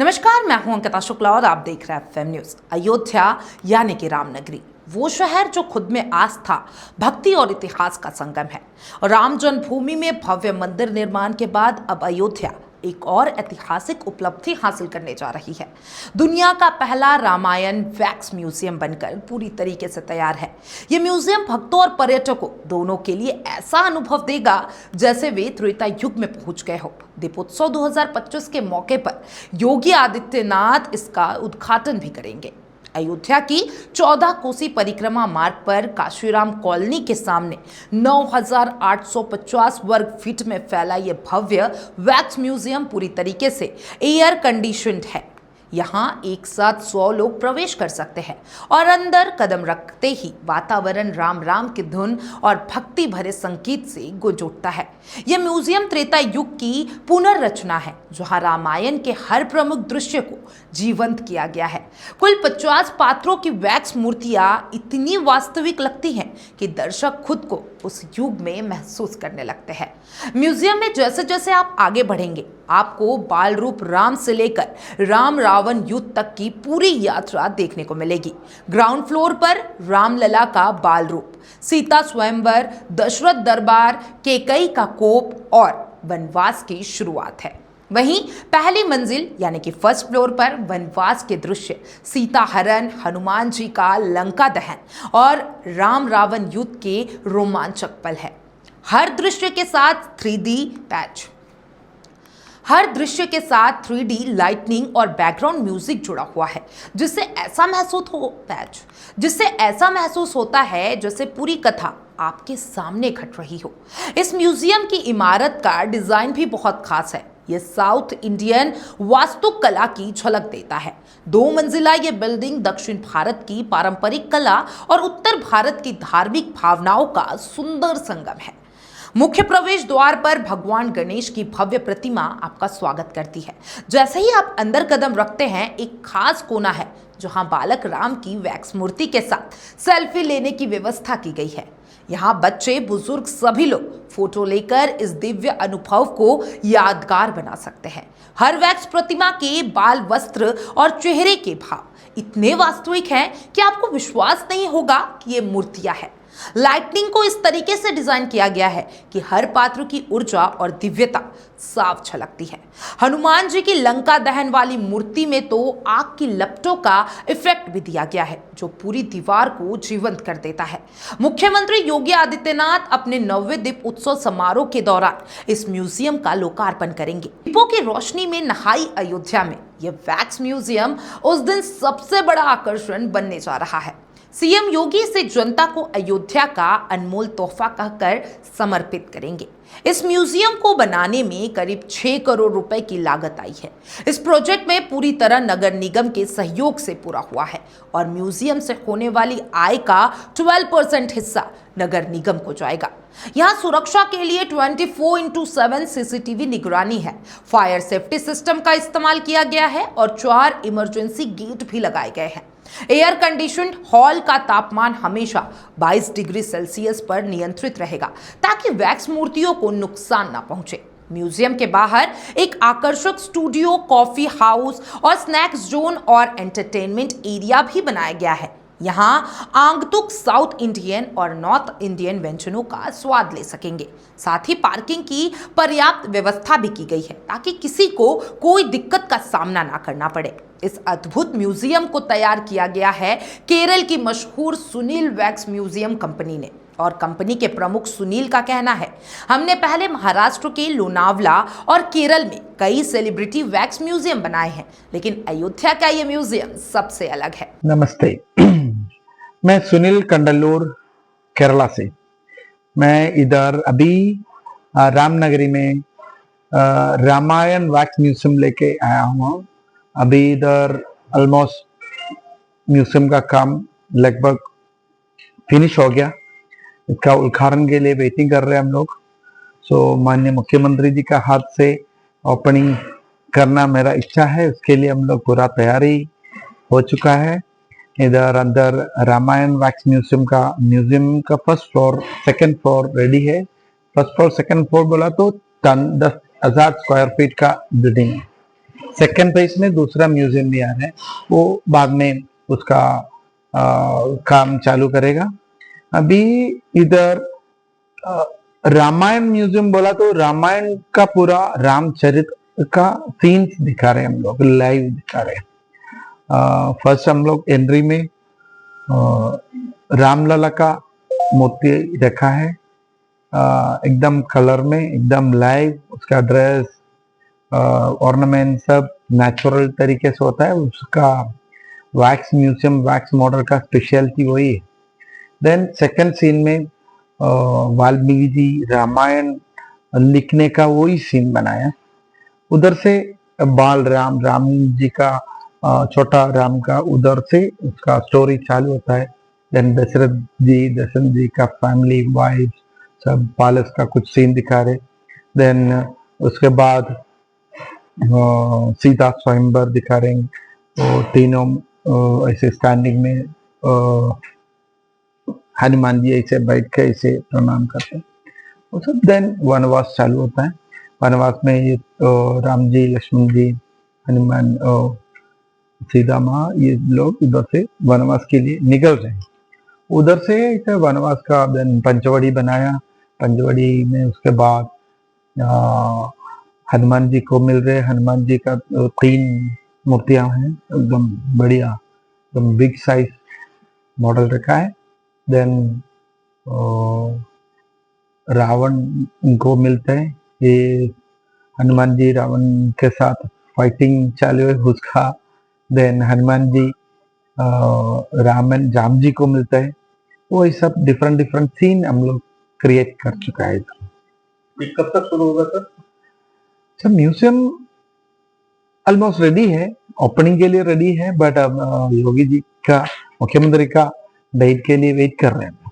नमस्कार, मैं हूं अंकिता शुक्ला और आप देख रहे हैं एफएम न्यूज। अयोध्या यानी कि रामनगरी, वो शहर जो खुद में आस्था, भक्ति और इतिहास का संगम है। राम जन्मभूमि में भव्य मंदिर निर्माण के बाद अब अयोध्या एक और ऐतिहासिक उपलब्धि हासिल करने जा रही है। दुनिया का पहला रामायण वैक्स म्यूजियम बनकर पूरी तरीके से तैयार है। ये म्यूजियम भक्तों और पर्यटकों दोनों के लिए ऐसा अनुभव देगा जैसे वे त्रेता युग में पहुंच गए हो। दीपोत्सव 2025 के मौके पर योगी आदित्यनाथ इसका उद्घाटन भी करेंगे। अयोध्या की 14 कोसी परिक्रमा मार्ग पर काशीराम कॉलोनी के सामने 9,850 वर्ग फीट में फैला यह भव्य वैक्स म्यूजियम पूरी तरीके से एयर कंडीशनड है। यहाँ एक साथ 100 लोग प्रवेश कर सकते हैं और अंदर कदम रखते ही वातावरण राम राम की धुन और भक्ति भरे संगीत से गूंज उठता है। यह म्यूजियम त्रेता युग की पुनर्रचना है, जहाँ रामायण के हर प्रमुख दृश्य को जीवंत किया गया है। कुल 50 पात्रों की वैक्स मूर्तियां इतनी वास्तविक लगती हैं कि दर्शक खुद को उस युग में महसूस करने लगते हैं। म्यूजियम में जैसे जैसे आप आगे बढ़ेंगे, आपको बाल रूप राम से लेकर राम रावण युद्ध तक की पूरी यात्रा देखने को मिलेगी। ग्राउंड फ्लोर पर रामलला का बाल रूप, सीता स्वयंवर, दशरथ दरबार, कैकेयी का कोप और वनवास की शुरुआत है। वहीं पहली मंजिल यानी कि फर्स्ट फ्लोर पर वनवास के दृश्य, सीता हरण, हनुमान जी का लंका दहन और राम रावण युद्ध के रोमांचक पल है। हर दृश्य के साथ 3D लाइटनिंग और बैकग्राउंड म्यूजिक जुड़ा हुआ है, जिससे ऐसा महसूस होता है जैसे पूरी कथा आपके सामने घट रही हो। इस म्यूजियम की इमारत का डिजाइन भी बहुत खास है। यह साउथ इंडियन वास्तुकला की झलक देता है। 2 मंजिला ये बिल्डिंग दक्षिण भारत की पारंपरिक कला और उत्तर भारत की धार्मिक भावनाओं का सुंदर संगम है। मुख्य प्रवेश द्वार पर भगवान गणेश की भव्य प्रतिमा आपका स्वागत करती है। जैसे ही आप अंदर कदम रखते हैं, एक खास कोना है जहां बालक राम की वैक्स मूर्ति के साथ सेल्फी लेने की व्यवस्था की गई है। यहाँ बच्चे, बुजुर्ग सभी लोग फोटो लेकर इस दिव्य अनुभव को यादगार बना सकते हैं। हर वैक्स प्रतिमा के बाल, वस्त्र और चेहरे के भाव इतने वास्तविक हैं कि आपको विश्वास नहीं होगा कि ये मूर्तियां हैं। लाइटनिंग को इस तरीके से डिजाइन किया गया है कि हर पात्र की ऊर्जा और दिव्यता साफ झलकती है। हनुमान जी की लंका दहन वाली मूर्ति में तो आग की लपटों का इफेक्ट भी दिया गया है, जो पूरी दीवार को जीवंत कर देता है। मुख्यमंत्री योगी आदित्यनाथ अपने 90वें दीप उत्सव समारोह के दौरान इस म्यूजियम का लोकार्पण करेंगे। दीपों की रोशनी में नहाई अयोध्या में यह वैक्स म्यूजियम उस दिन सबसे बड़ा आकर्षण बनने जा रहा है। सीएम योगी इसे जनता को अयोध्या का अनमोल तोहफा कहकर समर्पित करेंगे। इस म्यूजियम को बनाने में करीब 6 करोड़ रुपए की लागत आई है। इस प्रोजेक्ट में पूरी तरह नगर निगम के सहयोग से पूरा हुआ है और म्यूजियम से होने वाली आय का 12% हिस्सा नगर निगम को जाएगा। यहाँ सुरक्षा के लिए 24/7 सीसीटीवी निगरानी है। फायर सेफ्टी सिस्टम का इस्तेमाल किया गया है और 4 इमरजेंसी गेट भी लगाए गए हैं। एयर कंडीशनड हॉल का तापमान हमेशा 22 डिग्री सेल्सियस पर नियंत्रित रहेगा, ताकि वैक्स मूर्तियों को नुकसान ना पहुंचे। म्यूजियम के बाहर एक आकर्षक स्टूडियो, कॉफी हाउस और स्नैक्स जोन और एंटरटेनमेंट एरिया भी बनाया गया है। यहाँ आगंतुक साउथ इंडियन और नॉर्थ इंडियन व्यंजनों का स्वाद ले सकेंगे। साथ ही पार्किंग की पर्याप्त व्यवस्था भी की गई है, ताकि किसी को कोई दिक्कत का सामना ना करना पड़े। इस अद्भुत म्यूजियम को तैयार किया गया है केरल की मशहूर सुनील वैक्स म्यूजियम कंपनी ने। और कंपनी के प्रमुख सुनील का कहना है, हमने पहले महाराष्ट्र के लोनावला और केरल में कई सेलिब्रिटी वैक्स म्यूजियम बनाए हैं, लेकिन अयोध्या का ये म्यूजियम सबसे अलग है। नमस्ते, मैं सुनील कंडलूर केरला से। मैं इधर अभी रामनगरी में रामायण वैक्स म्यूजियम लेके आया हूँ। अभी इधर ऑलमोस्ट म्यूजियम का काम लगभग फिनिश हो गया। इसका उद्घाटन के लिए वेटिंग कर रहे हैं हम लोग। माननीय मुख्यमंत्री जी का हाथ से ओपनिंग करना मेरा इच्छा है। उसके लिए हम लोग पूरा तैयारी हो चुका है। इधर अंदर रामायण वैक्स म्यूजियम का first floor, second floor ready है। फर्स्ट फ्लोर, सेकंड फ्लोर बोला तो 10,000 स्क्वायर फीट का बिल्डिंग है। सेकंड फेज में दूसरा म्यूजियम भी आ रहा है, वो बाद में उसका काम चालू करेगा। अभी इधर रामायण म्यूजियम बोला तो रामायण का पूरा रामचरित का सीन्स दिखा रहे हैं, हम लोग लाइव दिखा रहे हैं। फर्स्ट हम लोग एंट्री में रामलला का मूर्ति रखा है, एकदम कलर में, एकदम लाइव, उसका ड्रेस ऑर्नामेंट सब नेचुरल तरीके से होता है। उसका वैक्स म्यूजियम, वैक्स मॉडल का स्पेशलिटी वही है। देन सेकंड सीन में वाल्मीकि जी रामायण लिखने का वही सीन बनाया। उधर से बाल राम जी का, छोटा राम का, उधर से उसका स्टोरी चालू होता है। देन दशरथ जी का फैमिली, वाइफ, सब पैलेस का कुछ सीन दिखा रहे। देन उसके बाद सीता स्वयंवर दिखा रहे हैं, तो तीनों ऐसे स्टैंडिंग में, हनुमान जी ऐसे बैठ के ऐसे प्रणाम करते हैं वो सब। देन वनवास चालू होता है। वनवास में ये राम जी, लक्ष्मण जी, हनुमान, सीता माँ, ये लोग उधर से वनवास के लिए निकल रहे हैं। उधर से वनवास का देन पंचवड़ी बनाया। पंचवड़ी में उसके बाद हनुमान जी को मिल रहे। हनुमान जी का 3 मूर्तियां हैं, एकदम बढ़िया, एकदम बिग साइज मॉडल रखा है। देन रावण को मिलते हैं। ये हनुमान जी रावण के साथ फाइटिंग चालू है उसका। देन हनुमान जी राम जी को मिलता है। वो ये सब डिफरेंट सीन हम लोग क्रिएट कर चुका है। कब तक शुरू होगा sir? Sir museum almost ready है, ओपनिंग के लिए रेडी है, बट योगी जी का, मुख्यमंत्री का डेट के लिए वेट कर रहे हैं।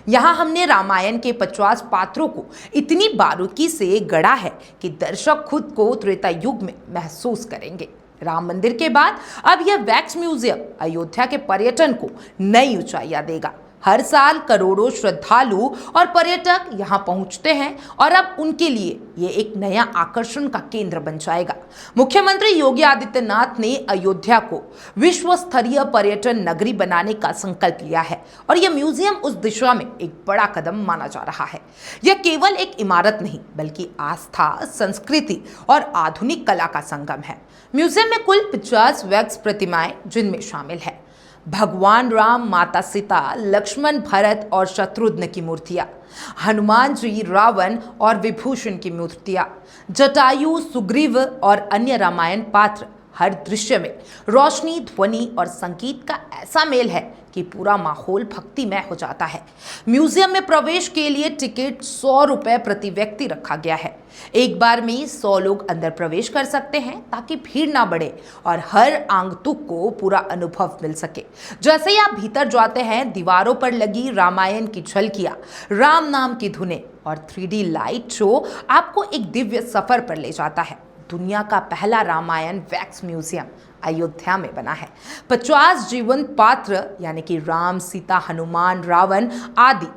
यहाँ हमने रामायण के 50 पात्रों को इतनी बारीकी से गढ़ा है कि दर्शक खुद को त्रेता युग में महसूस करेंगे। राम मंदिर के बाद अब यह वैक्स म्यूजियम अयोध्या के पर्यटन को नई ऊंचाइयां देगा। हर साल करोड़ों श्रद्धालु और पर्यटक यहाँ पहुँचते हैं और अब उनके लिए ये एक नया आकर्षण का केंद्र बन जाएगा। मुख्यमंत्री योगी आदित्यनाथ ने अयोध्या को विश्व स्तरीय पर्यटन नगरी बनाने का संकल्प लिया है और यह म्यूजियम उस दिशा में एक बड़ा कदम माना जा रहा है। यह केवल एक इमारत नहीं बल्कि आस्था, संस्कृति और आधुनिक कला का संगम है। म्यूजियम में कुल 50 वैक्स प्रतिमाएं जिनमें शामिल है भगवान राम, माता सीता, लक्ष्मण, भरत और शत्रुघ्न की मूर्तियां, हनुमान जी, रावण और विभूषण की मूर्तियां, जटायु, सुग्रीव और अन्य रामायण पात्र। हर दृश्य में रोशनी, ध्वनि और संगीत का ऐसा मेल है कि पूरा माहौल भक्तिमय हो जाता है। म्यूजियम में प्रवेश के लिए टिकट 100 रुपए प्रति व्यक्ति रखा गया है। एक बार में 100 लोग अंदर प्रवेश कर सकते हैं ताकि भीड़ ना बढ़े और हर आगंतुक को पूरा अनुभव मिल सके। जैसे ही आप भीतर जाते हैं, दीवारों पर लगी रामायण की झलकियां, राम नाम की धुनें और 3D लाइट शो आपको एक दिव्य सफर पर ले जाता है। दुनिया का पहला रामायण वैक्स म्यूजियम अयोध्या में बना है। 50 जीवंत पात्र यानी कि राम, सीता, हनुमान, रावण आदि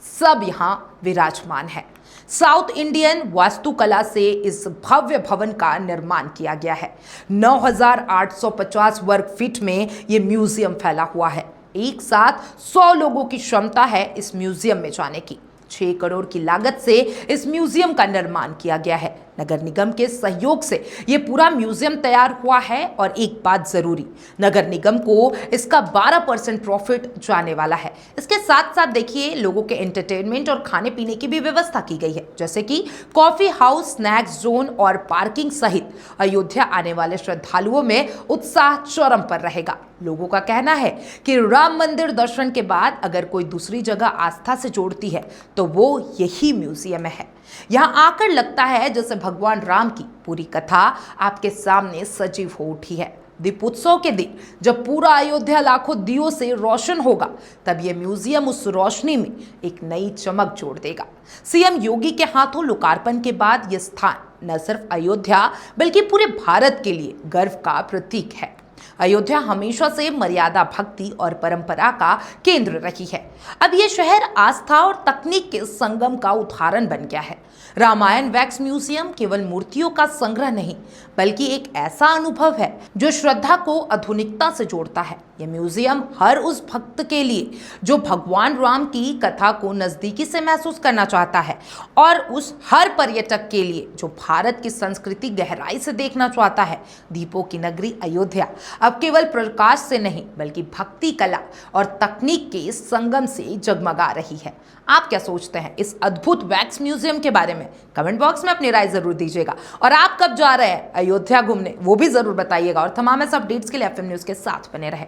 सब यहाँ विराजमान है। साउथ इंडियन वास्तुकला से इस भव्य भवन का निर्माण किया गया है। 9,850 वर्ग फीट में ये म्यूजियम फैला हुआ है। एक साथ 100 लोगों की क्षमता है इस म्यूजियम में जाने की। 6 करोड़ की लागत से इस म्यूजियम का निर्माण किया गया है। नगर निगम के सहयोग से यह पूरा म्यूजियम तैयार हुआ है और एक बात जरूरी, नगर निगम को इसका 12% प्रॉफिट जाने वाला है। इसके साथ साथ देखिए, लोगों के एंटरटेनमेंट और खाने पीने की भी व्यवस्था की गई है, जैसे कि कॉफी हाउस, स्नैक्स जोन और पार्किंग सहित अयोध्या आने वाले श्रद्धालुओं में उत्साह चरम पर रहेगा। लोगों का कहना है कि राम मंदिर दर्शन के बाद अगर कोई दूसरी जगह आस्था से जोड़ती है तो वो यही म्यूजियम है। यहाँ आकर लगता है जैसे भगवान राम की पूरी कथा आपके सामने सजीव हो उठी है। दीपोत्सव के दिन जब पूरा अयोध्या लाखों दियों से रोशन होगा, तब यह म्यूजियम उस रोशनी में एक नई चमक जोड़ देगा। सीएम योगी के हाथों लोकार्पण के बाद यह स्थान न सिर्फ अयोध्या बल्कि पूरे भारत के लिए गर्व का प्रतीक है। अयोध्या हमेशा से मर्यादा, भक्ति और परंपरा का केंद्र रही है। अब यह शहर आस्था और तकनीक के संगम का उदाहरण बन गया है। रामायण वैक्स म्यूजियम केवल मूर्तियों का संग्रह नहीं, बल्कि एक ऐसा अनुभव है जो श्रद्धा को आधुनिकता से जोड़ता है। यह म्यूजियम हर उस भक्त के लिए जो भगवान राम की कथा को नजदीकी से महसूस करना चाहता है, और उस हर पर्यटक के लिए जो भारत की संस्कृति गहराई से देखना चाहता है। दीपों की नगरी अयोध्या अब केवल प्रकाश से नहीं, बल्कि भक्ति, कला और तकनीक के संगम से जगमगा रही है। आप क्या सोचते हैं इस अद्भुत वैक्स म्यूजियम के बारे में? कमेंट बॉक्स में अपनी राय जरूर दीजिएगा। और आप कब जा रहे हैं अयोध्या घूमने, वो भी जरूर बताइएगा। और तमाम ऐसे अपडेट्स के लिए एफएम न्यूज के साथ बने रहे।